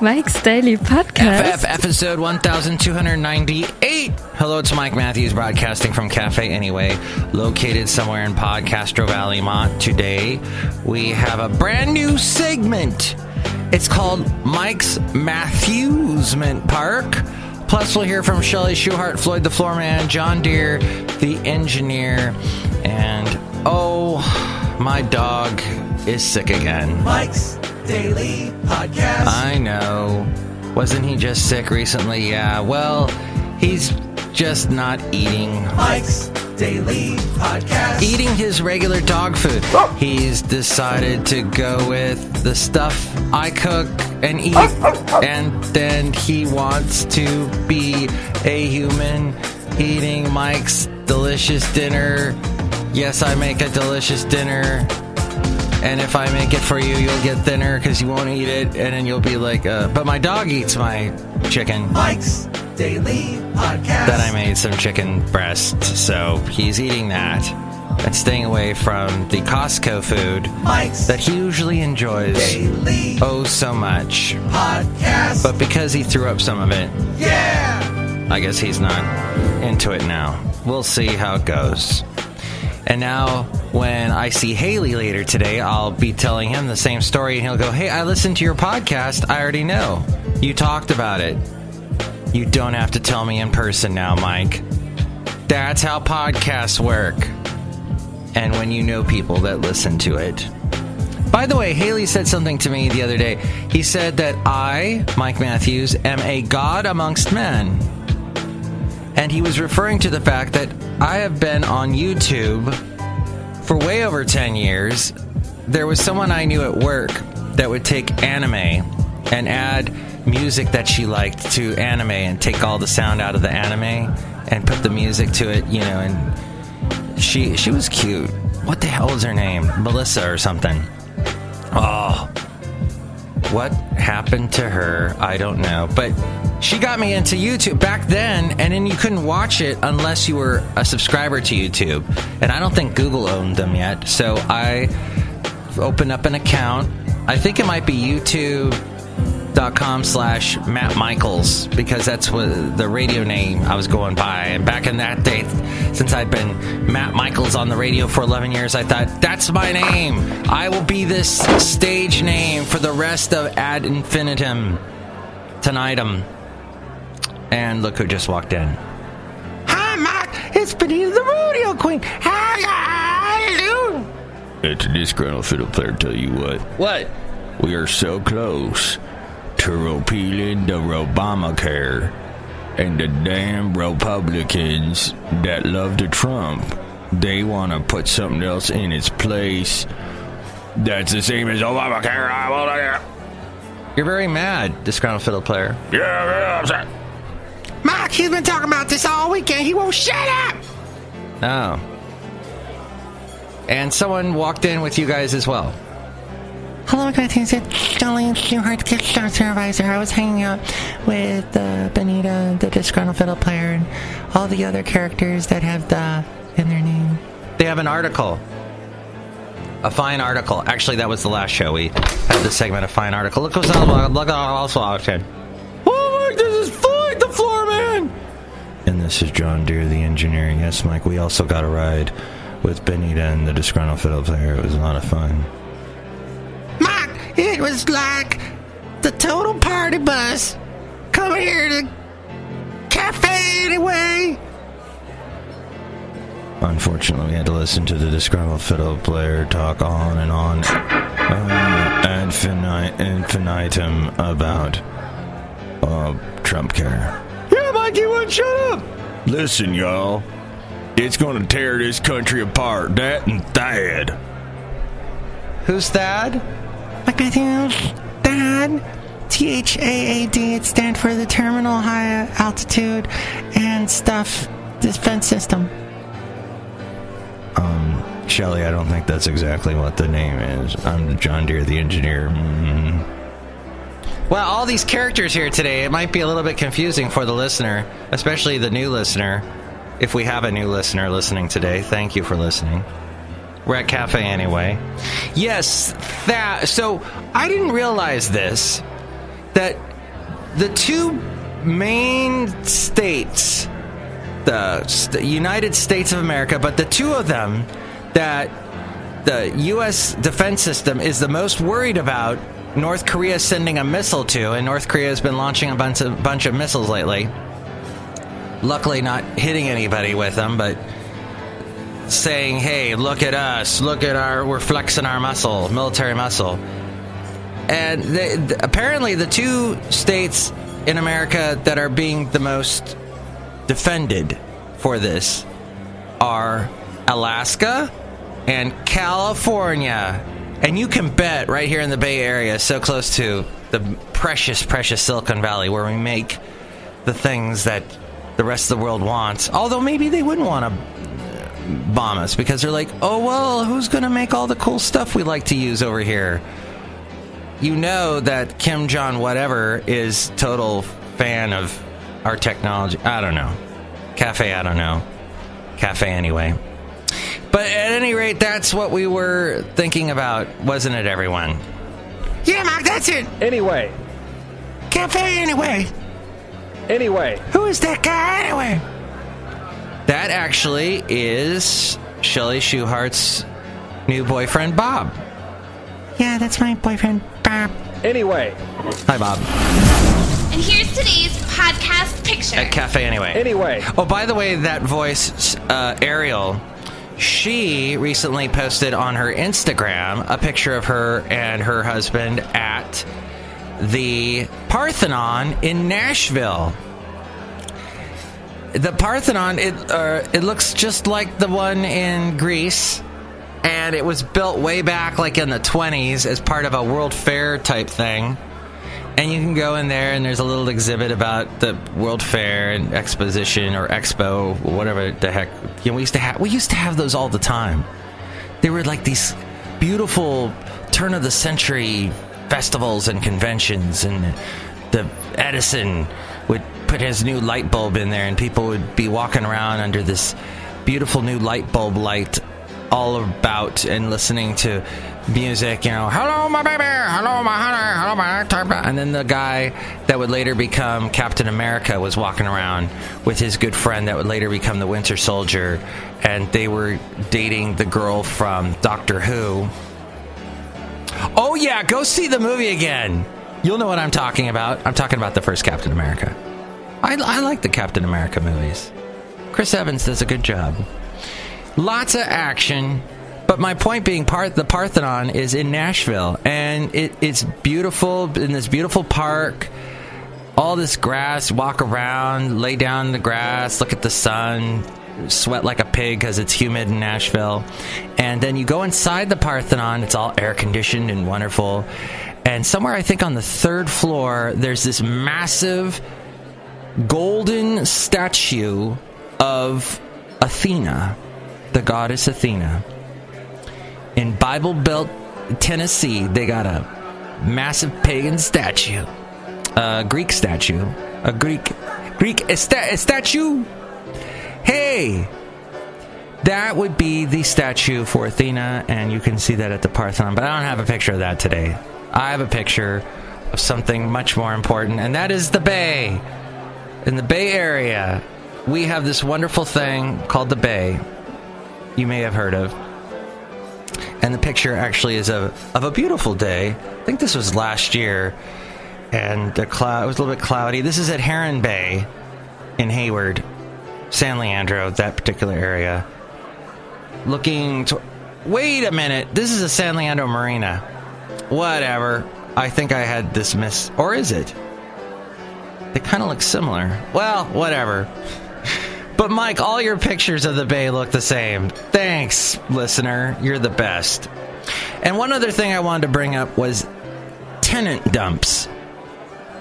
Mike's Daily Podcast. FF episode 1298. Hello, it's Mike Matthews broadcasting from Cafe Anyway, located somewhere in Podcastro Valley, Mont. Today, we have a brand new segment. It's called Mike's Matthewsment Park. Plus, we'll hear from Chely Shoehart, Floyd the Floorman, John Deere, the engineer, and oh, my dog is sick again. Mike's Daily Podcast. I know. Wasn't he just sick recently? Yeah, well, he's just not eating. Mike's Daily Podcast. Eating his regular dog food. He's decided to go with the stuff I cook and eat, and then he wants to be a human eating Mike's delicious dinner. Yes, I make a delicious dinner. And if I make it for you, you'll get thinner because you won't eat it. And then you'll be like, but my dog eats my chicken. Mike's Daily Podcast. That I made some chicken breast. So he's eating that. And staying away from the Costco food Mike's that he usually enjoys Daily so much. Podcast. But because he threw up some of it, yeah, I guess he's not into it now. We'll see how it goes. And now, when I see Haley later today, I'll be telling him the same story, and he'll go, hey, I listened to your podcast. I already know. You talked about it. You don't have to tell me in person now, Mike. That's how podcasts work. And when you know people that listen to it. By the way, Haley said something to me the other day. He said that I, Mike Matthews, am a god amongst men. And he was referring to the fact that I have been on YouTube for way over 10 years. There was someone I knew at work that would take anime and add music that she liked to anime and take all the sound out of the anime and put the music to it, you know, and she was cute. What the hell was her name? Melissa or something. Oh, what happened to her? I don't know. But she got me into YouTube back then, and then you couldn't watch it unless you were a subscriber to YouTube. And I don't think Google owned them yet. So I opened up an account. I think it might be youtube.com/Matt Michaels, because that's what the radio name I was going by. And back in that day, since I'd been Matt Michaels on the radio for 11 years, I thought, that's my name. I will be this stage name for the rest of ad infinitum. Tonightum. And look who just walked in. Hi, Mike. It's Benita, the rodeo queen. How you doing? It's a Disgruntled Fiddle Player, tell you what. What? We are so close to repealing the Obamacare, and the damn Republicans that love the Trump, they want to put something else in its place that's the same as Obamacare. You're very mad, Disgruntled Fiddle Player. Yeah, I'm sorry. Mike, he's been talking about this all weekend. He won't shut up. Oh. And someone walked in with you guys as well. Hello, guys. It's Chely Shoehart, Gift Store Supervisor. I was hanging out with Benita, the Disgruntled Fiddle Player, and all the other characters that have the in their name. They have an article. A fine article. Actually, that was the last show. We had the segment, a fine article. Look what's also option. Oh, Mike, this is Floyd the Floorman. And this is John Deere, the engineer. Yes, Mike, we also got a ride with Benita and the Disgruntled Fiddle Player. It was a lot of fun. Mike, it was like the total party bus coming here to Cafe Anyway. Unfortunately, we had to listen to the Disgruntled Fiddle Player talk on and on ad infinitum about Trump care. Yeah, Mike, you wouldn't shut up. Listen, y'all. It's going to tear this country apart. That and Thad. Who's Thad? Like I think THAAD, THAAD. It stands for the Terminal High Altitude and Stuff Defense System. Chely, I don't think that's exactly what the name is. I'm John Deere, the engineer. Mm-hmm. Well, all these characters here today, it might be a little bit confusing for the listener, especially the new listener. If we have a new listener listening today, thank you for listening. We're at Cafe Anyway. Yes, that. So I didn't realize this. that the two main states, the United States of America, but the two of them that the U.S. defense system is the most worried about North Korea sending a missile to, and North Korea has been launching a bunch of missiles lately. Luckily not hitting anybody with them, but saying, hey, look at us, we're flexing our muscle, military muscle. And apparently the two states in America that are being the most defended for this are Alaska and California. And you can bet right here in the Bay Area, so close to the precious, precious Silicon Valley, where we make the things that the rest of the world wants. Although maybe they wouldn't want to bomb us because they're like, oh, well, who's going to make all the cool stuff we like to use over here? You know that Kim Jong whatever is total fan of our technology. I don't know. Cafe, I don't know. Cafe anyway. But at any rate, that's what we were thinking about, wasn't it, everyone? Yeah, Mark, that's it. Anyway. Cafe anyway. Anyway. Who is that guy anyway? That actually is Chely Shoehart's new boyfriend, Bob. Yeah, that's my boyfriend, Bob. Anyway. Hi, Bob. And here's today's podcast picture. At Cafe Anyway. Anyway. Oh, by the way, that voice, Ariel, she recently posted on her Instagram a picture of her and her husband at the Parthenon in Nashville. The Parthenon, it looks just like the one in Greece, and it was built way back like in the 20s as part of a World Fair type thing. And you can go in there, and there's a little exhibit about the World Fair and exposition or expo, whatever the heck. You know, we used to have those all the time. They were like these beautiful turn of the century festivals and conventions, and the Edison would put his new light bulb in there, and people would be walking around under this beautiful new light bulb light all about and listening to music, you know, hello my baby, hello my honey, hello my type. And then the guy that would later become Captain America was walking around with his good friend that would later become the Winter Soldier, and they were dating the girl from Doctor Who. Oh yeah, go see the movie again. You'll know what I'm talking about. I'm talking about the first Captain America. I like the Captain America movies. Chris Evans does a good job. Lots of action. But my point being, the Parthenon is in Nashville, and it's beautiful, in this beautiful park. All this grass, walk around, lay down in the grass, look at the sun, sweat like a pig because it's humid in Nashville. And then you go inside the Parthenon, it's all air-conditioned and wonderful. And somewhere, I think on the third floor, there's this massive golden statue of Athena, the goddess Athena. In Bible Belt, Tennessee, they got a massive pagan statue, a Greek statue, a statue. Hey, that would be the statue for Athena, and you can see that at the Parthenon. But I don't have a picture of that today. I have a picture of something much more important, and that is the Bay. In the Bay Area, we have this wonderful thing called the Bay. You may have heard of. And the picture actually is of a beautiful day. I think this was last year, and it was a little bit cloudy. This is at Heron Bay in Hayward, San Leandro, that particular area. Wait a minute, this is a San Leandro Marina. Whatever. I think I had this or is it? They kind of look similar. Well, whatever. But Mike, all your pictures of the Bay look the same. Thanks, listener. You're the best. And one other thing I wanted to bring up was tenant dumps.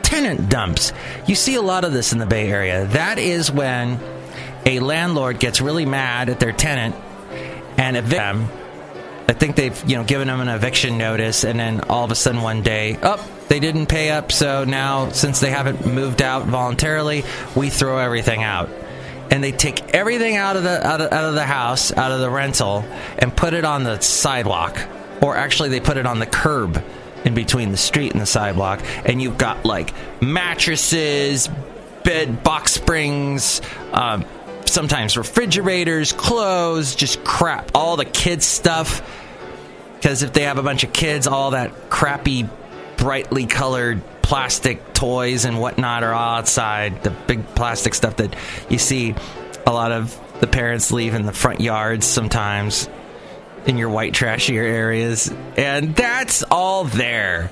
Tenant dumps. You see a lot of this in the Bay Area. That is when a landlord gets really mad at their tenant and evicts them. I think they've, given them an eviction notice, and then all of a sudden one day, they didn't pay up, so now, since they haven't moved out voluntarily, we throw everything out. And they take everything out of the house, out of the rental, and put it on the sidewalk. Or actually, they put it on the curb. in between the street and the sidewalk, and you've got like mattresses, bed box springs, sometimes refrigerators, clothes, just crap, all the kids stuff. Because if they have a bunch of kids, all that crappy, brightly colored plastic toys and whatnot are all outside. The big plastic stuff that you see a lot of the parents leave in the front yards sometimes in your white trashier areas. And that's all there.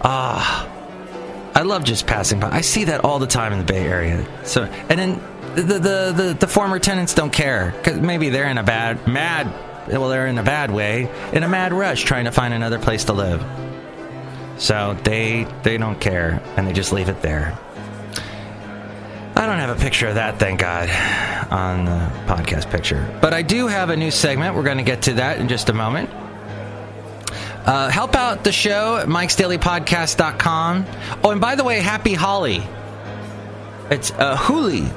I love just passing by. I see that all the time in the Bay Area. So, and then the former tenants don't care. 'Cause maybe they're in a bad way, in a mad rush trying to find another place to live. So they don't care, and they just leave it there. I don't have a picture of that, thank God, on the podcast picture. But I do have a new segment. We're going to get to that in just a moment. Help out the show at MIKEs-DAILY-PODCAST.com. Oh, and by the way, happy Holly. It's Holy. Is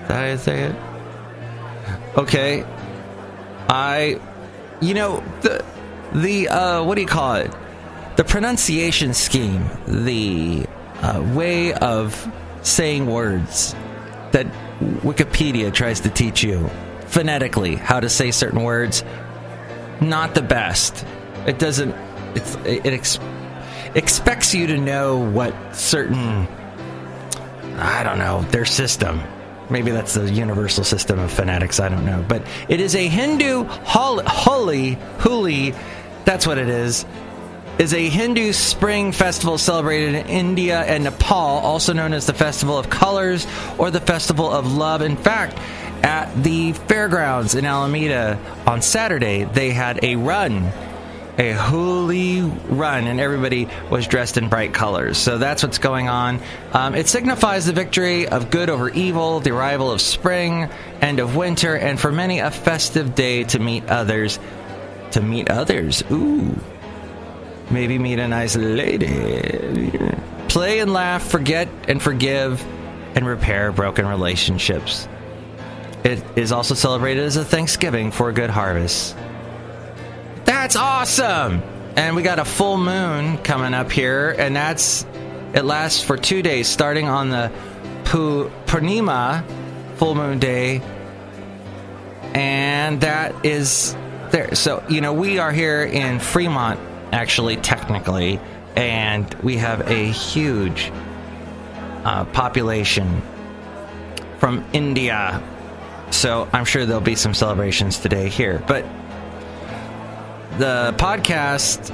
that how you say it? Okay. What do you call it? The pronunciation scheme, the way of saying words that Wikipedia tries to teach you phonetically how to say certain words, not the best. It doesn't. It expects you to know what certain, I don't know, their system. Maybe that's the universal system of phonetics. I don't know, but it is a Hindu Holi. That's what it is a Hindu spring festival celebrated in India and Nepal, also known as the Festival of Colors or the Festival of Love. In fact, at the fairgrounds in Alameda on Saturday, they had a Holi run, and everybody was dressed in bright colors. So that's what's going on. It signifies the victory of good over evil, the arrival of spring, end of winter, and for many a festive day to meet others. Ooh. Maybe meet a nice lady. Play and laugh, forget and forgive, and repair broken relationships. It is also celebrated as a Thanksgiving for a good harvest. That's awesome! And we got a full moon coming up here, and it lasts for 2 days, starting on the Purnima, full moon day, and that is there. So, we are here in Fremont, actually, technically, and we have a huge population from India. So I'm sure there'll be some celebrations today here. But the podcast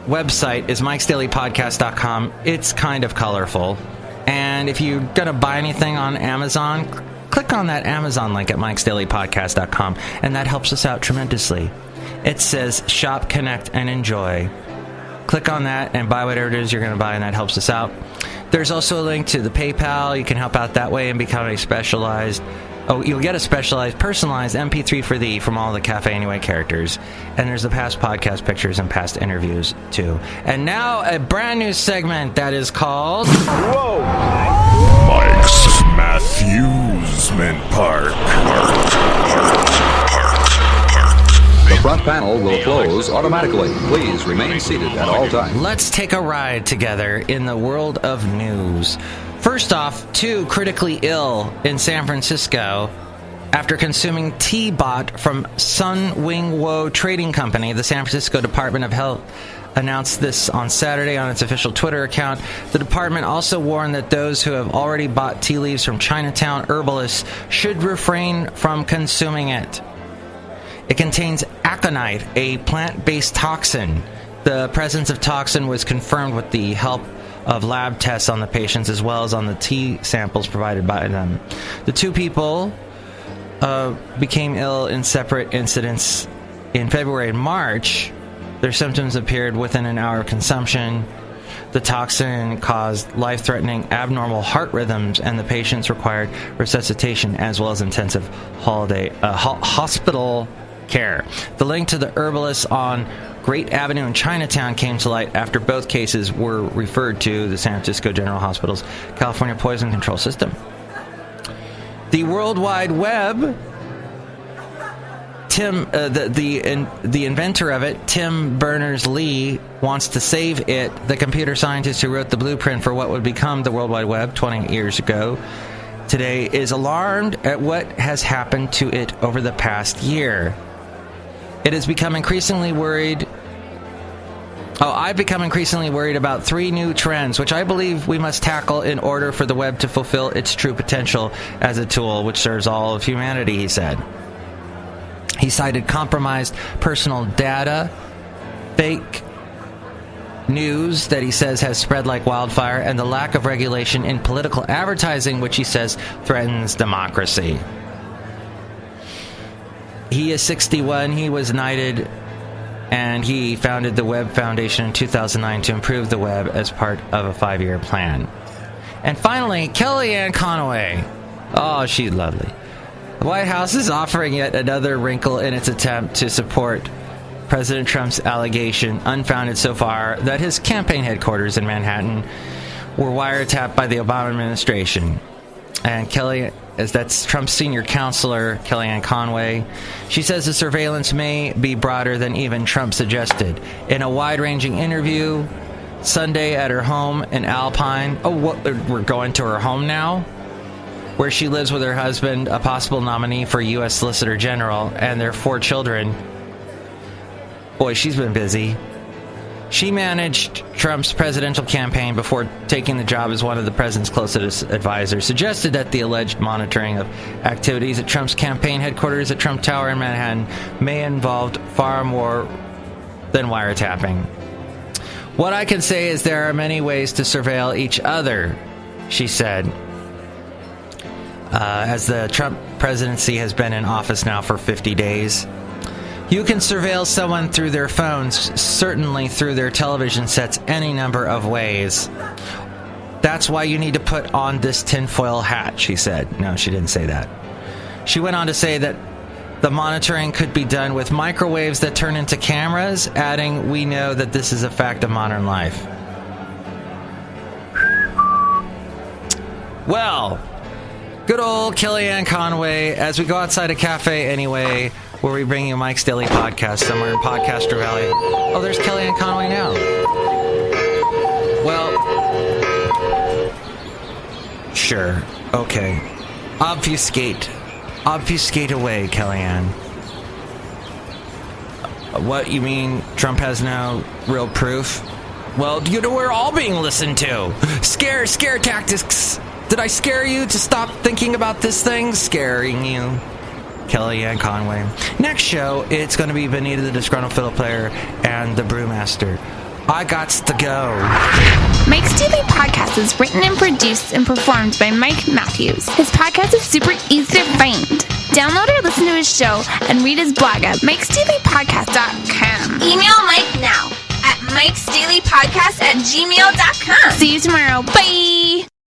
website is MIKEs-DAILY-PODCAST.com. It's kind of colorful. And if you're going to buy anything on Amazon, click on that Amazon link at MIKEs-DAILY-PODCAST.com, and that helps us out tremendously. It says shop, connect, and enjoy. Click on that and buy whatever it is you're going to buy, and that helps us out. There's also a link to the PayPal. You can help out that way and become a specialized... you'll get a specialized, personalized MP3 for thee from all the Cafe Anyway characters. And there's the past podcast pictures and past interviews, too. And now, a brand new segment that is called... Whoa! Mike's MATTHEWSMENT Park. The front panel will close automatically. Please remain seated at all times. Let's take a ride together in the world of news. First off, 2 critically ill in San Francisco after consuming tea bought from Sun Wing Wo Trading Company. The San Francisco Department of Health announced this on Saturday on its official Twitter account. The department also warned that those who have already bought tea leaves from Chinatown herbalists should refrain from consuming it. It contains aconite, a plant-based toxin. The presence of toxin was confirmed with the help of lab tests on the patients as well as on the tea samples provided by them. The 2 people became ill in separate incidents in February and March. Their symptoms appeared within an hour of consumption. The toxin caused life-threatening abnormal heart rhythms, and the patients required resuscitation as well as intensive hospital care. The link to the herbalists on Great Avenue in Chinatown came to light after both cases were referred to the San Francisco General Hospital's California Poison Control System. The World Wide Web the inventor of it, Tim Berners-Lee, wants to save it. The computer scientist who wrote the blueprint for what would become the World Wide Web 20 years ago today is alarmed at what has happened to it over the past year. It has become increasingly worried. I've become increasingly worried about 3 new trends, which I believe we must tackle in order for the web to fulfill its true potential as a tool which serves all of humanity, he said. He cited compromised personal data, fake news that he says has spread like wildfire, and the lack of regulation in political advertising, which he says threatens democracy. He is 61. He was knighted, and he founded the Web Foundation in 2009 to improve the web as part of a 5-year plan. And finally, Kellyanne Conway. Oh, she's lovely. The White House is offering yet another wrinkle in its attempt to support President Trump's allegation, unfounded so far, that his campaign headquarters in Manhattan were wiretapped by the Obama administration. And that's Trump's senior counselor, Kellyanne Conway. She says the surveillance may be broader than even Trump suggested. In a wide-ranging interview Sunday at her home in Alpine, we're going to her home now, where she lives with her husband, a possible nominee for U.S. Solicitor General, and their 4 children. Boy, she's been busy. She managed Trump's presidential campaign before taking the job as one of the president's closest advisors, suggested that the alleged monitoring of activities at Trump's campaign headquarters at Trump Tower in Manhattan may involve far more than wiretapping. What I can say is there are many ways to surveil each other, she said. As the Trump presidency has been in office now for 50 days, you can surveil someone through their phones, certainly through their television sets, any number of ways. That's why you need to put on this tinfoil hat, she said. No, she didn't say that. She went on to say that the monitoring could be done with microwaves that turn into cameras, adding, "We know that this is a fact of modern life." Well, good old Kellyanne Conway, as we go outside a cafe anyway, where we bring you Mike's Daily Podcast somewhere in Podcaster Valley. Oh, there's Kellyanne Conway now. Well, sure, okay. Obfuscate away, Kellyanne. What, you mean Trump has no real proof? Well, you know, we're all being listened to. Scare tactics. Did I scare you to stop thinking about this thing? Scaring you. Kellyanne Conway. Next show, it's going to be Benita, the Disgruntled Fiddle Player, and the Brewmaster. I gots to go. Mike's Daily Podcast is written and produced and performed by Mike Matthews. His podcast is super easy to find. Download or listen to his show and read his blog at MIKEs-DAILY-PODCAST.com. Email Mike now at MIKES-DAILY-PODCAST@gmail.com. See you tomorrow. Bye!